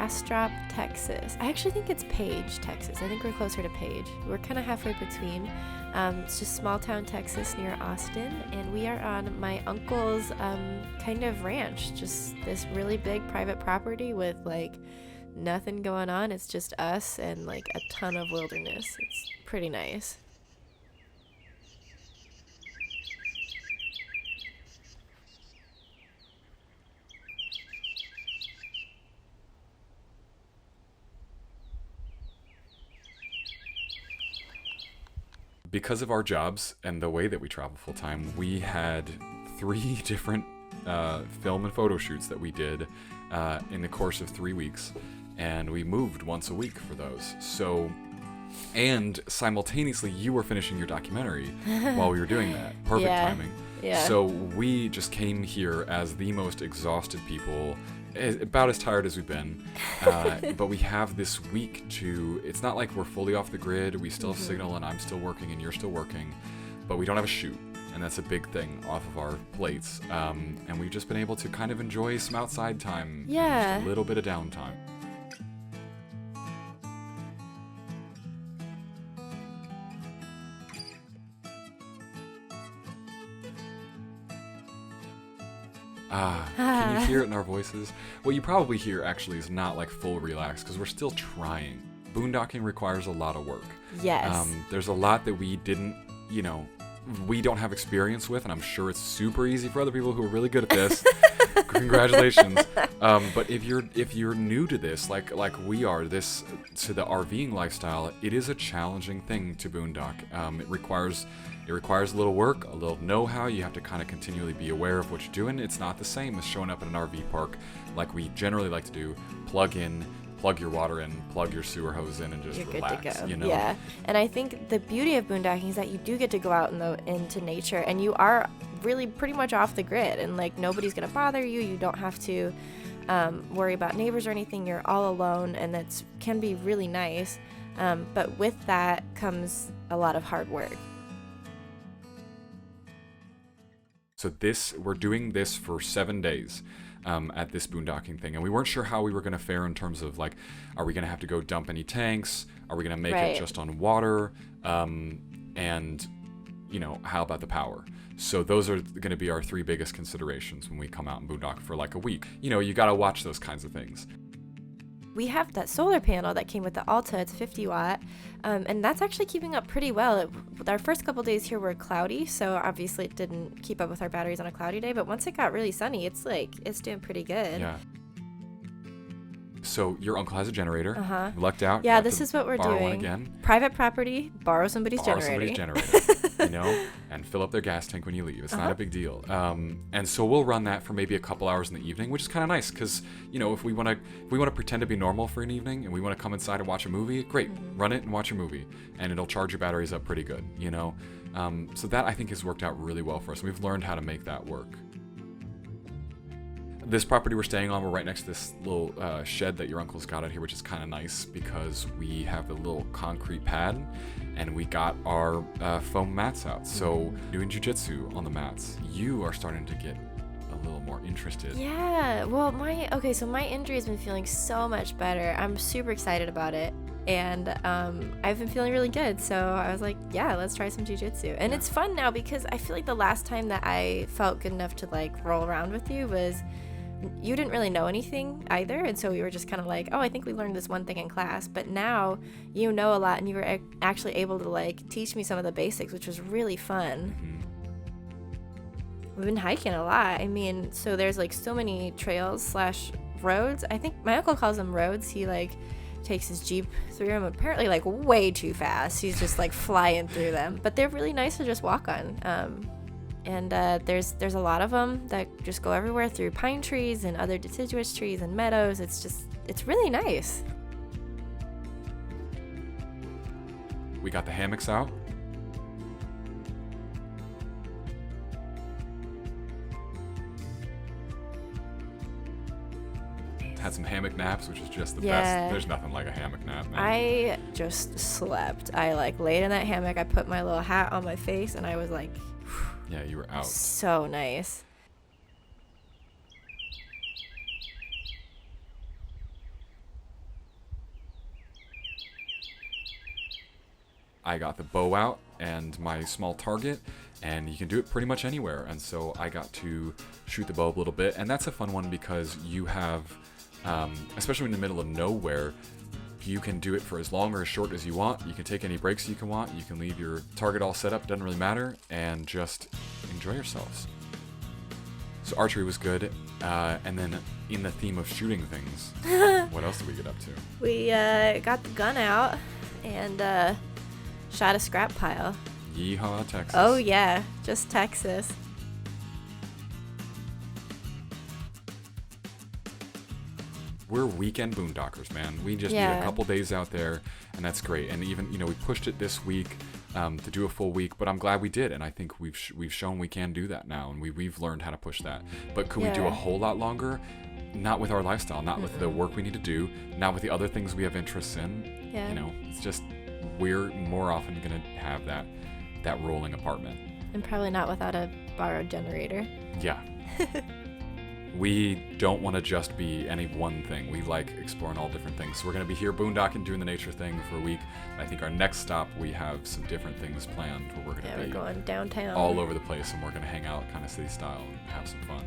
Bastrop, Texas. I actually think it's Page, Texas. I think we're closer to Page. We're kind of halfway between. It's just small town Texas near Austin, and we are on my uncle's kind of ranch, just this really big private property with like nothing going on. It's just us and like a ton of wilderness. It's pretty nice. Because of our jobs and the way that we travel full time, we had 3 different film and photo shoots that we did in the course of 3 weeks, and we moved once a week for those. So, and simultaneously, you were finishing your documentary while we were doing that. Perfect timing. Yeah. So we just came here as the most exhausted people, about as tired as we've been, but we have this week to, it's not like we're fully off the grid. We still have signal, and I'm still working and you're still working, but we don't have a shoot, and that's a big thing off of our plates. And we've just been able to kind of enjoy some outside time, Yeah. just a little bit of downtime. Can you hear it in our voices? What you probably hear actually is not like full relax, because we're still trying. Boondocking requires a lot of work. Yes. There's a lot that we didn't, we don't have experience with, and I'm sure it's super easy for other people who are really good at this. Congratulations. But if you're new to this, like we are, this to the RVing lifestyle, it is a challenging thing to boondock. It requires a little work, a little know-how. You have to kind of continually be aware of what you're doing. It's not the same as showing up at an RV park like we generally like to do. Plug in, plug your water in, plug your sewer hose in, and just You're relax. good to go. You know? Yeah, and I think the beauty of boondocking is that you do get to go out into nature, and you are really pretty much off the grid, and like nobody's gonna bother you. You don't have to worry about neighbors or anything. You're all alone, and that can be really nice. But with that comes a lot of hard work. So we're doing this for 7 days at this boondocking thing, and we weren't sure how we were going to fare in terms of like, are we going to have to go dump any tanks? Are we going to make it just on water? And how about the power? So those are going to be our 3 biggest considerations when we come out and boondock for like a week. You got to watch those kinds of things. We have that solar panel that came with the Alta. It's 50 watt, and that's actually keeping up pretty well. Our first couple days here were cloudy, so obviously it didn't keep up with our batteries on a cloudy day, but once it got really sunny, it's doing pretty good. Yeah. So your uncle has a generator. You lucked out. Yeah, this is what we're doing. One again. Private property, borrow somebody's generator. And fill up their gas tank when you leave. It's not a big deal. And so we'll run that for maybe a couple hours in the evening, which is kind of nice because, if we want to pretend to be normal for an evening and we want to come inside and watch a movie, great. Run it and watch a movie, and it'll charge your batteries up pretty good, So that I think has worked out really well for us. We've learned how to make that work. This property we're staying on, we're right next to this little shed that your uncle's got out here, which is kind of nice because we have the little concrete pad and we got our foam mats out. So doing jiu-jitsu on the mats, you are starting to get a little more interested. Yeah, well, my injury has been feeling so much better. I'm super excited about it. And I've been feeling really good, so I was like, yeah, let's try some jiu-jitsu. And it's fun now because I feel like the last time that I felt good enough to like roll around with you was you didn't really know anything either, and so we were just kind of like, oh, I think we learned this one thing in class, but now you know a lot and you were actually able to like teach me some of the basics, which was really fun. We've been hiking a lot. I mean, so there's like so many trails / roads. I think my uncle calls them roads. He like takes his Jeep through them, apparently like way too fast. He's just like flying through them, but they're really nice to just walk on. And there's a lot of them that just go everywhere through pine trees and other deciduous trees and meadows. It's really nice. We got the hammocks out. Had some hammock naps, which is just the best. There's nothing like a hammock nap, man. I just slept. I like laid in that hammock. I put my little hat on my face and I was like, yeah, you were out. So nice. I got the bow out and my small target, and you can do it pretty much anywhere. And so I got to shoot the bow a little bit, and that's a fun one because you have, especially in the middle of nowhere, you can do it for as long or as short as you want. You can take any breaks you can want. You can leave your target all set up, doesn't really matter, and just enjoy yourselves. So archery was good, and then in the theme of shooting things, what else did we get up to? We got the gun out and shot a scrap pile. Yeehaw, Texas. Oh yeah, just Texas. We're weekend boondockers, man. We just need a couple days out there, and that's great. And even, we pushed it this week to do a full week, but I'm glad we did. And I think we've shown we can do that now, and we've learned how to push that. But could we do a whole lot longer? Not with our lifestyle, not with the work we need to do, not with the other things we have interests in. Yeah. It's just we're more often going to have that rolling apartment. And probably not without a borrowed generator. Yeah. We don't want to just be any one thing. We like exploring all different things. So we're going to be here boondocking, doing the nature thing for a week. And I think our next stop, we have some different things planned where we're going to be we're going downtown. all over the place, and we're going to hang out kind of city style and have some fun.